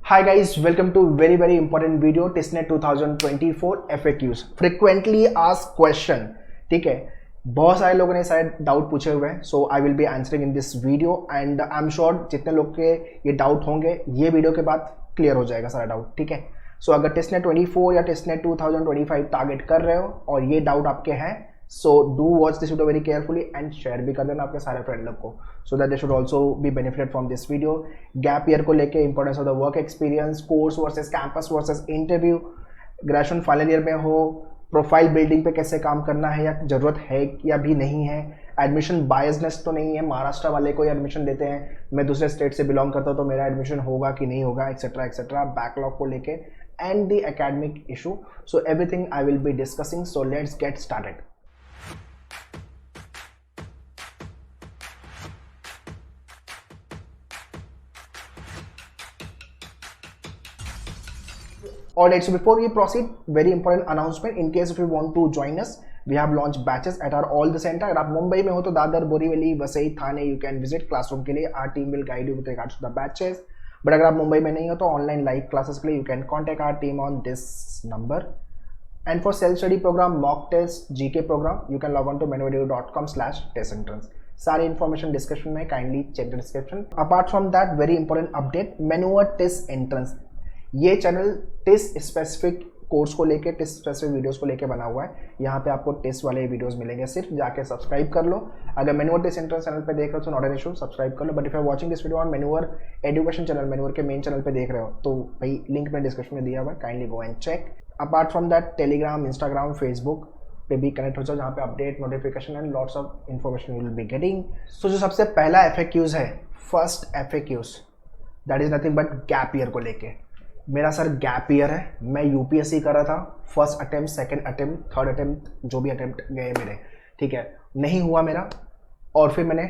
Hi guys, welcome to very important video TISNET 2024 FAQs frequently asked question। ठीक है, बहुत सारे लोगों ने शायद डाउट पूछे हुए हैं, so I will be answering in this video and I am sure जितने लोग के ये डाउट होंगे ये वीडियो के बाद क्लियर हो जाएगा सारा डाउट। ठीक है, सो अगर TISNET 24 या TISNET 2025 टारगेट कर रहे हो और ये डाउट आपके हैं, so do watch this video very carefully and share भी कर देना आपके सारे फ्रेंड लोग को, so that they should also be benefited from this video. Gap year को लेके importance of the work experience, course versus campus versus interview, graduation final year में हो, प्रोफाइल बिल्डिंग पे कैसे काम करना है या जरूरत है या भी नहीं है, एडमिशन बायसनेस तो नहीं है, महाराष्ट्र वाले को एडमिशन देते हैं, मैं दूसरे स्टेट से बिलोंग करता हूँ तो मेरा एडमिशन होगा कि नहीं होगा, एक्सेट्रा बैकलॉग को लेके and the academic issue. So everything I will be discussing, so let's get started. Alright, so before we proceed, very important announcement. In case if you want to join us, we have launched batches at our all the center. अगर आप मुंबई में हो तो दादर, बोरीवली, वसई, थाने, you can visit classroom के लिए. Our team will guide you with regards to the batches. But अगर आप मुंबई में नहीं हो तो online live classes के लिए you can contact our team on this number. And for self study program, mock test, GK program, you can log on to manuedu.com/testentrance. सारी information description में, kindly check the description. Apart from that, very important update, Maneuver test entrance. ये channel test specific course को लेके, test specific videos को लेके बना हुआ है। यहाँ पे आपको टेस्ट वाले वीडियोस मिलेंगे, सिर्फ जाके सब्सक्राइब कर लो। अगर मैन्यूअर टेस्ट एंट्रेंस चैनल पे देख रहे हो तो नॉट एन इशू, सब्सक्राइब कर लो। But if you are watching this video on Manuar education channel, Manuar के मेन चैनल पे देख रहे हो तो भाई लिंक में डिस्क्रिप्शन में दिया हुआ है, kindly go and check. Apart from that Telegram, Instagram, Facebook पे भी कनेक्ट हो जाओ, जहाँ पे update, notification and lots of information you will be getting. So जो सबसे पहला FAQs है, first FAQs, that is nothing but gap year को लेके। मेरा सर गैप ईयर है, मैं UPSC कर रहा था, first attempt, second attempt, third attempt, जो भी अटेम्प्ट गए मेरे, ठीक है, नहीं हुआ मेरा। और फिर मैंने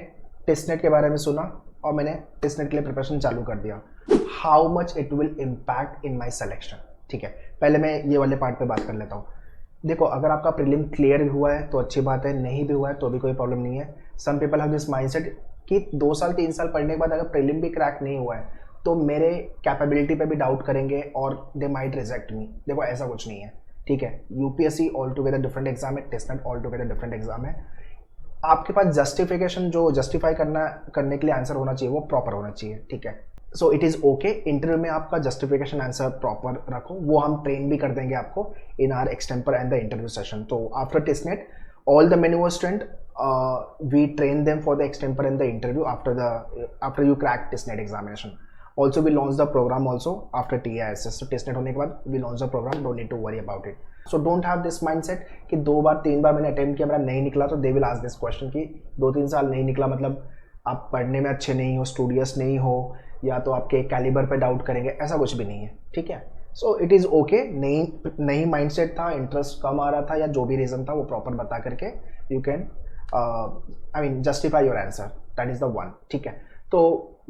TISNET के बारे में सुना और मैंने TISNET के लिए प्रिपरेशन चालू कर दिया। How much it will impact in my selection, ठीक है, पहले मैं ये वाले पार्ट पे बात कर लेता हूँ। देखो, अगर आपका प्रीलिम क्लियर हुआ है तो अच्छी बात है, नहीं भी हुआ है तो भी कोई प्रॉब्लम नहीं है। Some people have this mindset कि 2 साल 3 साल पढ़ने के बाद अगर प्रीलिम भी क्रैक नहीं हुआ है तो मेरे कैपेबिलिटी पे भी डाउट करेंगे और दे माइट रिजेक्ट मी। देखो, ऐसा कुछ नहीं है, ठीक है। UPSC all together different exam है, TISNET all together different exam है। आपके पास जस्टिफिकेशन, जो जस्टिफाई करने के लिए आंसर होना चाहिए वो प्रॉपर होना चाहिए, ठीक है। So it is okay, interview में आपका जस्टिफिकेशन आंसर प्रॉपर रखो, वो हम ट्रेन भी कर देंगे आपको इन are extempore and the interview session. तो after TISNET all the Maneuver student, we train them for the extemper and the interview after you crack TISNET examination. Also we launch the program also after TISS. So TISNET होने के बाद we launch the program, don't need to worry about it. So don't have this mindset कि 2 बार 3 बार मैंने attempt किया, मेरा नहीं निकला तो they will ask this question कि 2-3 साल नहीं निकला मतलब आप पढ़ने में अच्छे नहीं हो, स्टूडियस नहीं हो, या तो आपके कैलिबर पे डाउट करेंगे, ऐसा कुछ भी नहीं है, ठीक है। सो इट इज़ ओके, नहीं माइंडसेट था, इंटरेस्ट कम आ रहा था या जो भी रीज़न था वो प्रॉपर बता करके you can justify your answer, that is the one, ठीक है। तो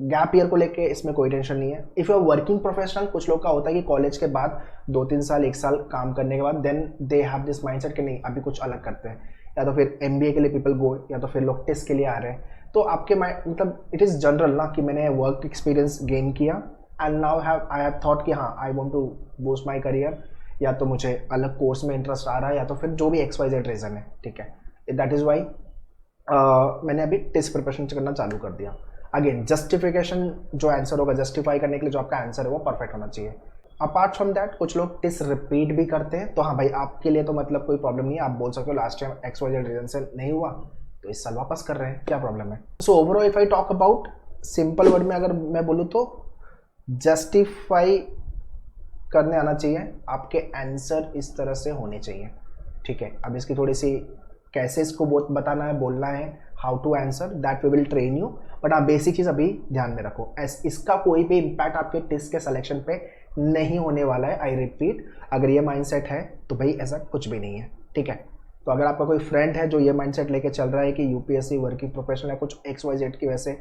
गैप ईयर को लेके इसमें कोई टेंशन नहीं है। If you are working professional, कुछ लोग का होता है कि कॉलेज के बाद 2-3 साल 1 साल काम करने के बाद then they have this mindset कि नहीं अभी कुछ अलग करते हैं, या तो फिर MBA के लिए पीपल गो, या तो फिर लोग टेस्ट के लिए आ रहे हैं। तो आपके मतलब इट इज़ जनरल ना कि मैंने वर्क एक्सपीरियंस गेन किया and now I have thought कि हाँ I want to boost my career, या तो मुझे अलग कोर्स में इंटरेस्ट आ रहा है, या तो फिर जो भी XYZ रीज़न है, ठीक है। दैट इज़ वाई मैंने अभी टेस्ट प्रिपरेशन करना चालू कर दिया। अगेन जस्टिफिकेशन, जो आंसर होगा जस्टिफाई करने के लिए जो आपका आंसर है वो परफेक्ट होना चाहिए। अपार्ट फ्रॉम दैट कुछ लोग टेस्ट रिपीट भी करते हैं, तो हाँ भाई आपके लिए तो मतलब कोई प्रॉब्लम नहीं है, आप बोल सकते हो लास्ट टाइम XYZ रीज़न से नहीं हुआ तो इस साल वापस कर रहे हैं, क्या प्रॉब्लम है। So overall if I talk about simple word में अगर मैं बोलूँ तो जस्टिफाई करने आना चाहिए, आपके आंसर इस तरह से होने चाहिए, ठीक है। अब इसकी थोड़ी सी कैसे इसको बताना है, बोलना है, how to answer, that we will train you. But आप बेसिक चीज़ अभी ध्यान में रखो, इसका कोई भी इम्पैक्ट आपके टेस्ट के सिलेक्शन पे नहीं होने वाला है। आई रिपीट, अगर ये माइंडसेट है तो भाई ऐसा कुछ भी नहीं है, ठीक है। तो अगर आपका कोई फ्रेंड है जो ये माइंडसेट लेके चल रहा है कि UPSC वर्किंग प्रोफेशनल है, कुछ XYZ की वजह से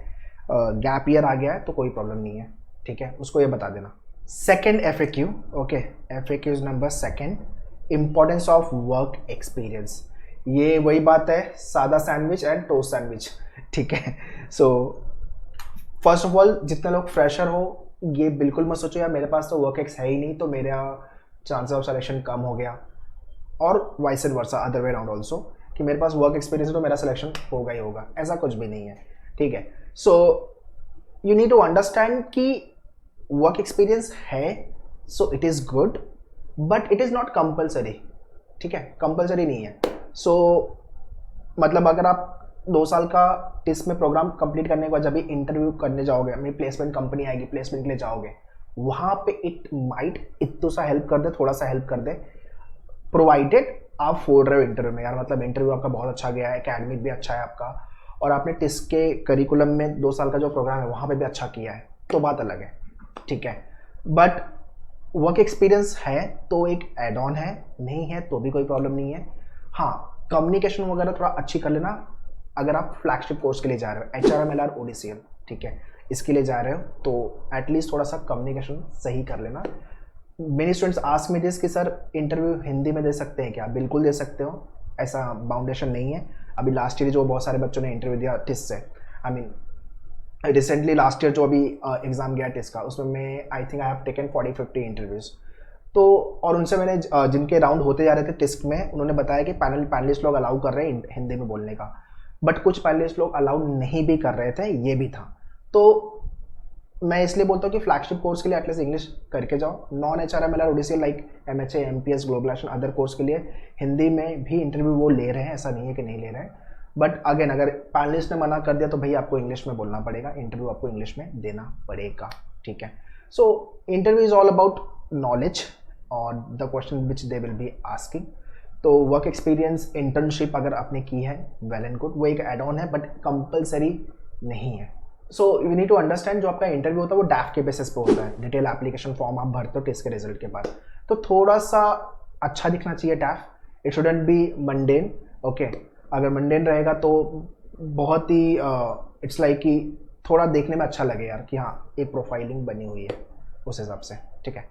गैप ईयर आ गया है, तो कोई प्रॉब्लम नहीं है, ठीक है, उसको ये बता देना। Second FAQ, okay, FAQ number 2, importance of work experience. ये वही बात है, सादा सैंडविच एंड टोस्ट सैंडविच, ठीक है। सो फर्स्ट ऑफ ऑल जितने लोग फ्रेशर हो ये बिल्कुल मत सोचो यार मेरे पास तो वर्क एक्स है ही नहीं तो मेरा चांसेस ऑफ सिलेक्शन कम हो गया, और vice and versa other way around also, कि मेरे पास वर्क एक्सपीरियंस है तो मेरा सिलेक्शन होगा ही होगा, ऐसा कुछ भी नहीं है, ठीक है। So you need to understand कि वर्क एक्सपीरियंस है so it is good but it is not compulsory, ठीक है, कंपल्सरी नहीं है। सो मतलब अगर आप 2 साल का टिस में प्रोग्राम कंप्लीट करने के बाद जब भी इंटरव्यू करने जाओगे, मेरी प्लेसमेंट कंपनी आएगी, प्लेसमेंट के लिए जाओगे, वहाँ पे इट माइट इतना सा हेल्प कर दे, थोड़ा सा हेल्प कर दे, प्रोवाइडेड आप फोड़ रहे हो इंटरव्यू में यार, मतलब इंटरव्यू आपका बहुत अच्छा गया है, एकेडमिक भी अच्छा है आपका, और आपने टिस के करिकुलम में 2 साल का जो प्रोग्राम है वहाँ पे भी अच्छा किया है, तो बात अलग है, ठीक है। बट वर्क एक्सपीरियंस है तो एक एड ऑन है, नहीं है तो भी कोई प्रॉब्लम नहीं है। हाँ, कम्युनिकेशन वगैरह थोड़ा अच्छी कर लेना अगर आप फ्लैगशिप कोर्स के लिए जा रहे हो, HRMLR ODCL, ठीक है, इसके लिए जा रहे हो तो एटलीस्ट थोड़ा सा कम्युनिकेशन सही कर लेना। Many students ask me this कि सर इंटरव्यू हिंदी में दे सकते हैं क्या? बिल्कुल दे सकते हो, ऐसा बाउंडेशन नहीं है। अभी लास्ट ईयर जो बहुत सारे बच्चों ने इंटरव्यू दिया टिस से, I mean recently last year जो अभी एग्जाम गया टिस का, उसमें मैं आई think I have taken 40-50 interviews, तो और उनसे मैंने जिनके राउंड होते जा रहे थे टिस्ट में, उन्होंने बताया कि पैनलिस्ट लोग अलाउ कर रहे हैं हिंदी में बोलने का, बट कुछ पैनलिस्ट लोग अलाउ नहीं भी कर रहे थे, ये भी था। तो मैं इसलिए बोलता हूँ कि फ्लैगशिप कोर्स के लिए एटलीस्ट इंग्लिश करके जाओ। Non HRMLR ODCL like MHA MPS global action other course के लिए हिंदी में भी इंटरव्यू वो ले रहे हैं, ऐसा नहीं है कि नहीं ले रहे हैं, बट अगेन अगर पैनलिस्ट ने मना कर दिया तो भाई आपको इंग्लिश में बोलना पड़ेगा, इंटरव्यू आपको इंग्लिश में देना पड़ेगा, ठीक है। So interview is all about knowledge और the question which they will be asking. तो वर्क एक्सपीरियंस इंटर्नशिप अगर आपने की है वेल एंड गुड, वो एक एड ऑन है बट कंपल्सरी नहीं है। So you need to understand जो आपका इंटरव्यू होता है वो डैफ के बेसिस पे होता है, डिटेल एप्लीकेशन फॉर्म आप भरते हो टेस्ट के रिजल्ट के बाद, तो थोड़ा सा अच्छा दिखना चाहिए डैफ, it shouldn't be mundane, okay. अगर मंडेन रहेगा तो बहुत ही इट्स लाइक कि थोड़ा देखने में अच्छा लगे यार कि हाँ एक प्रोफाइलिंग बनी हुई है उस हिसाब से, ठीक है।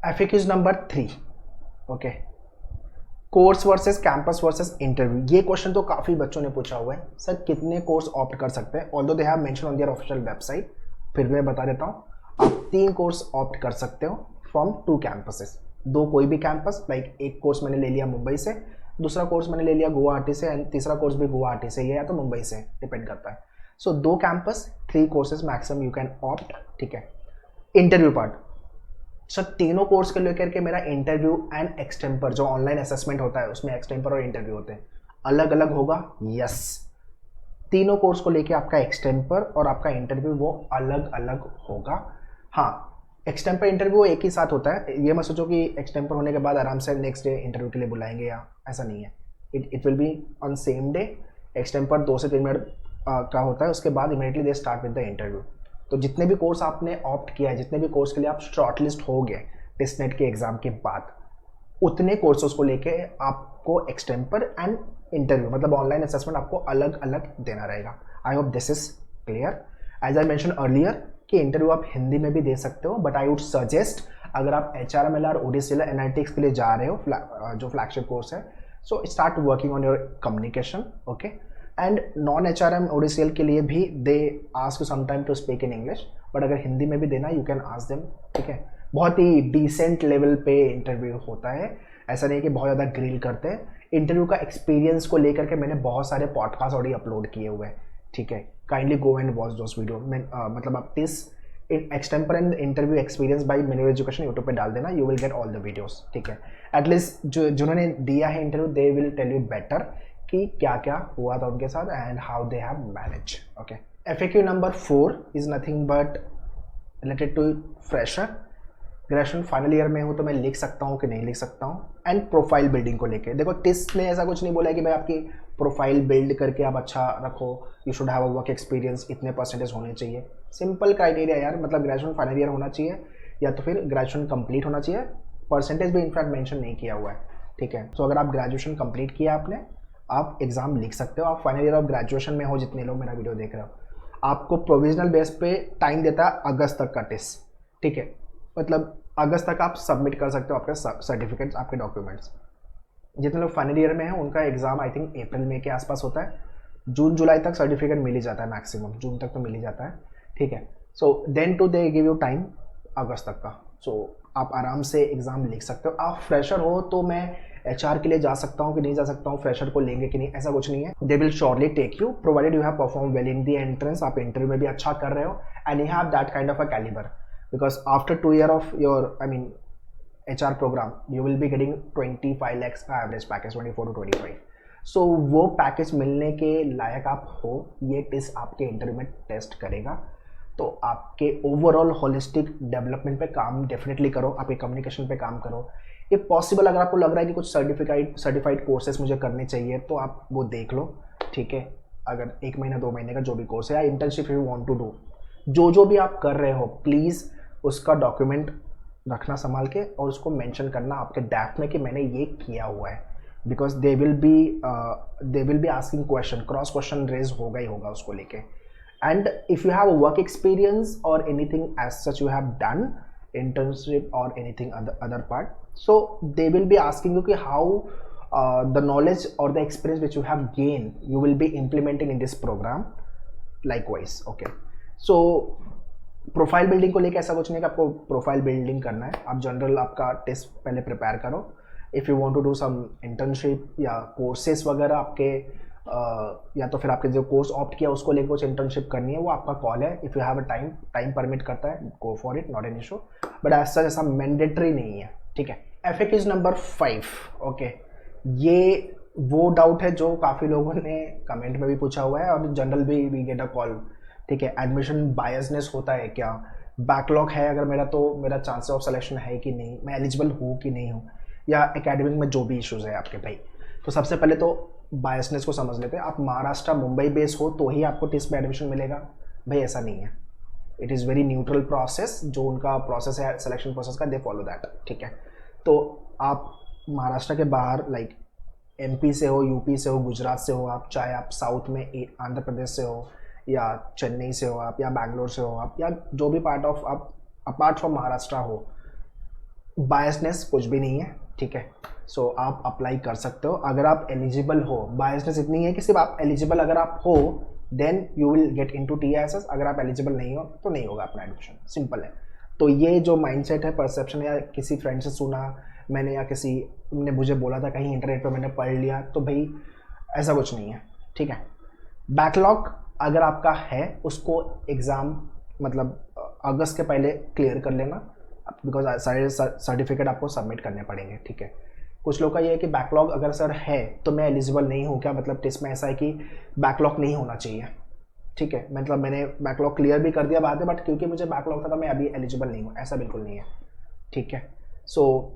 FAQs number 3, okay, course versus campus versus interview. ये क्वेश्चन तो काफ़ी बच्चों ने पूछा हुआ है, सर कितने कोर्स ऑप्ट कर सकते हैं, although they have mention on their official website, फिर मैं बता देता हूँ, आप 3 कोर्स ऑप्ट कर सकते हो फ्रॉम 2 कैंपसेस, 2 कोई भी कैंपस, लाइक एक कोर्स मैंने ले लिया मुंबई से, दूसरा कोर्स मैंने ले लिया गुवाहाटी से, एंड तीसरा कोर्स भी गुवाहाटी से या तो मुंबई से, डिपेंड करता है। सो 2 campus 3 courses maximum you can opt, ठीक है। इंटरव्यू पार्ट, सर तीनों कोर्स के लेकर के मेरा इंटरव्यू एंड एक्सटेम्पर जो ऑनलाइन असेसमेंट होता है उसमें एक्सटेम्पर और इंटरव्यू होते हैं, अलग अलग होगा, यस। तीनों कोर्स को लेके आपका एक्सटेम्पर और आपका इंटरव्यू वो अलग अलग होगा। हाँ, एक्सटेम्पर इंटरव्यू एक ही साथ होता है, ये मत सोचो कि एक्सटेम्पर होने के बाद आराम से नेक्स्ट डे इंटरव्यू के लिए बुलाएंगे, या ऐसा नहीं है, it will be on same day. Extempore 2 से 3 मिनट का होता है, उसके बाद immediately they start with the interview. तो जितने भी कोर्स आपने ऑप्ट किया है, जितने भी कोर्स के लिए आप शॉर्टलिस्ट हो गए टेस्ट नेट के एग्जाम के बाद, उतने कोर्सेज को लेके आपको एक्सटेम्पर एंड इंटरव्यू मतलब ऑनलाइन असेसमेंट आपको अलग अलग देना रहेगा। I hope this is clear. As I mention earlier कि इंटरव्यू आप हिंदी में भी दे सकते हो, बट आई वुड सजेस्ट अगर आप HRMLR ODCL एनालिटिक्स के लिए जा रहे हो जो फ्लैगशिप कोर्स है, so start working on your communication, okay. And non HRM ODCL के लिए भी they ask you sometime to speak in English, but अगर हिंदी में भी देना यू कैन आस्क देम, ठीक है। बहुत ही डिसेंट लेवल पे इंटरव्यू होता है, ऐसा नहीं कि बहुत ज़्यादा ग्रिल करते हैं। इंटरव्यू का एक्सपीरियंस को लेकर के मैंने बहुत सारे पॉडकास्ट ऑलरेडी अपलोड किए हुए हैं, ठीक है, kindly go and watch those videos. मतलब आप TISS extempore and interview experience by Mineral Education YouTube पे डाल देना, you will get all the videos, ठीक है। एटलीस्ट जिन्होंने दिया है interview they will tell you better कि क्या क्या हुआ था उनके साथ and how they have manage, okay. FAQ number 4 is nothing but related to fresher. Graduation final year में हूँ तो मैं लिख सकता हूँ कि नहीं लिख सकता हूँ, एंड प्रोफाइल बिल्डिंग को लेके देखो, टिस्ट ने ऐसा कुछ नहीं बोला कि भाई आपकी प्रोफाइल बिल्ड करके आप अच्छा रखो, you should have a work experience, इतने परसेंटेज होने चाहिए। सिंपल क्राइटेरिया यार, मतलब ग्रेजुएशन फाइनल ईयर होना चाहिए या तो फिर ग्रेजुएशन कंप्लीट होना चाहिए, परसेंटेज भी इनफैक्ट मेंशन नहीं किया हुआ है, ठीक है। तो अगर आप ग्रेजुएशन कंप्लीट किया आपने, आप एग्जाम लिख सकते हो, आप फाइनल ईयर ऑफ ग्रेजुएशन में हो, जितने लोग मेरा वीडियो देख रहे हो, आपको प्रोविजनल बेस पे टाइम देता है अगस्त तक का टेस्ट, ठीक है। मतलब अगस्त तक आप सबमिट कर सकते हो आपके सर्टिफिकेट्स, आपके डॉक्यूमेंट्स। जितने लोग फाइनल ईयर में हैं उनका एग्जाम आई थिंक अप्रैल मई के आसपास होता है, जून जुलाई तक सर्टिफिकेट मिल ही जाता है, मैक्सिमम जून तक तो मिल ही जाता है, ठीक है। So then too they give you time अगस्त तक का। सो आप आराम से एग्ज़ाम लिख सकते हो। आप फ्रेशर हो तो मैं HR के लिए जा सकता हूँ कि नहीं जा सकता हूँ, फ्रेशर को लेंगे कि नहीं, ऐसा कुछ नहीं है। They will surely take you provided you have perform well in the entrance. आप इंटरव्यू में भी अच्छा कर रहे हो and you have that kind of a calibre, because after 2 year of your HR program you will be getting 25 lakhs का average package, 24 to 25। So वो package मिलने के लायक आप हो, ये टेस्ट आपके इंटरव्यू में टेस्ट करेगा। तो आपके ओवरऑल होलिस्टिक डेवलपमेंट पे काम डेफिनेटली करो, आपके कम्युनिकेशन पे काम करो। इफ पॉसिबल अगर आपको लग रहा है कि कुछ सर्टिफाइड कोर्सेज मुझे करने चाहिए तो आप वो देख लो, ठीक है। अगर 1 महीना 2 महीने का जो भी कोर्स है या internship you want to do, जो भी आप कर रहे हो प्लीज़ उसका डॉक्यूमेंट रखना संभाल के और उसको मेंशन करना आपके डैफ में कि मैंने ये किया हुआ है, because they will be asking question, cross question raise होगा ही होगा उसको लेके। And if you have work experience और anything as such you have done internship or anything other part, so they will be asking you कि how the knowledge or the experience which you have gained you will be implementing in this program likewise, okay। so profile building को लेकर ऐसा कुछ नहीं कि आपको profile building करना है, आप जनरल आपका टेस्ट पहले प्रिपेयर करो। If you want to do some internship या कोर्सेज वगैरह आपके या तो फिर आपके जो कोर्स ऑप्ट किया उसको लेकर कुछ इंटर्नशिप करनी है, वो आपका कॉल है। If you have a time permit करता है go for it, not an issue, but as such ऐसा मैंडेटरी नहीं है, ठीक है। FAQs number 5, okay. ये वो डाउट है जो काफ़ी लोगों ने कमेंट में भी पूछा हुआ है और जनरल भी वी गेट अ कॉल, ठीक है। एडमिशन बायसनेस होता है क्या, बैकलॉग है अगर मेरा तो मेरा चांस ऑफ सिलेक्शन है कि नहीं, मैं एलिजिबल हूँ कि नहीं हूँ, या एकेडमिक में जो भी इश्यूज़ है आपके भाई। तो सबसे पहले तो बायसनेस को समझ लेते हैं। आप महाराष्ट्र मुंबई बेस हो तो ही आपको टेस्ट में एडमिशन मिलेगा, भाई ऐसा नहीं है। It is very neutral process, जो उनका प्रोसेस है सिलेक्शन प्रोसेस का, दे फॉलो दैट, ठीक है। तो आप महाराष्ट्र के बाहर लाइक MP से हो, UP से हो, गुजरात से हो, आप चाहे आप साउथ में आंध्र प्रदेश से हो या चेन्नई से हो आप, या बैंगलोर से हो आप, या जो भी पार्ट ऑफ आप अपार्ट फ्रॉम महाराष्ट्र हो, बायसनेस कुछ भी नहीं है, ठीक है। सो आप अप्लाई कर सकते हो अगर आप एलिजिबल हो। बायसनेस इतनी है कि सिर्फ आप एलिजिबल अगर आप हो then you will get into TISS, अगर आप एलिजिबल नहीं हो तो नहीं होगा अपना एडमिशन, सिंपल है। तो ये जो माइंडसेट है, परसेप्शन, या किसी फ्रेंड से सुना मैंने या किसी ने मुझे बोला था कहीं इंटरनेट पर मैंने पढ़ लिया, तो भाई ऐसा कुछ नहीं है, ठीक है। बैकलॉग अगर आपका है उसको एग्ज़ाम मतलब अगस्त के पहले क्लियर कर लेना, बिकॉज सारे सर्टिफिकेट आपको सबमिट करने पड़ेंगे, ठीक है। कुछ लोग का ये है कि बैकलॉग अगर सर है तो मैं एलिजिबल नहीं हूँ क्या, मतलब टेस्ट में ऐसा है कि बैकलॉग नहीं होना चाहिए, ठीक है। मतलब मैंने बैकलॉग क्लियर भी कर दिया बाद में, बट क्योंकि मुझे बैकलॉग था तो मैं अभी एलिजिबल नहीं हूँ, ऐसा बिल्कुल नहीं है, ठीक है। So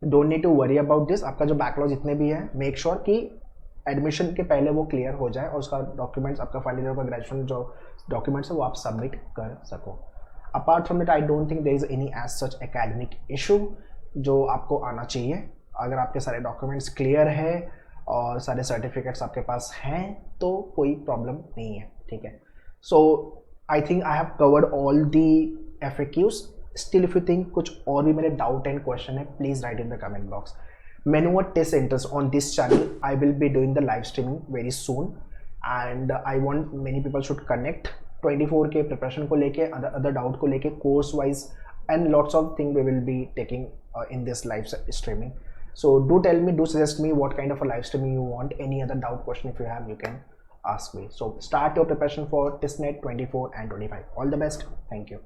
don't need to worry about this. आपका जो बैकलॉग जितने भी है मेक श्योर कि एडमिशन के पहले वो क्लियर हो जाए और उसका डॉक्यूमेंट्स, आपका फाइनल ईयर का ग्रेजुएशन जो डॉक्यूमेंट्स है वो आप सबमिट कर सको। Apart from it I don't think there is any as such academic issue जो आपको आना चाहिए। अगर आपके सारे डॉक्यूमेंट्स क्लियर है और सारे सर्टिफिकेट्स आपके पास हैं तो कोई प्रॉब्लम नहीं है, ठीक है। So I think I have covered all the FAQs। Still if you think कुछ और भी मेरे डाउट एंड क्वेश्चन है, please write in the comment box. Many test centers on this channel. I will be doing the live streaming very soon and I want many people should connect 24 के preparation को लेके, other doubt को लेके, course wise and lots of things we will be taking in this live streaming. So do tell me, do suggest me what kind of a live streaming you want. Any other doubt question if you have, you can ask me. So start your preparation for TestNet 24 and 25. All the best. Thank you.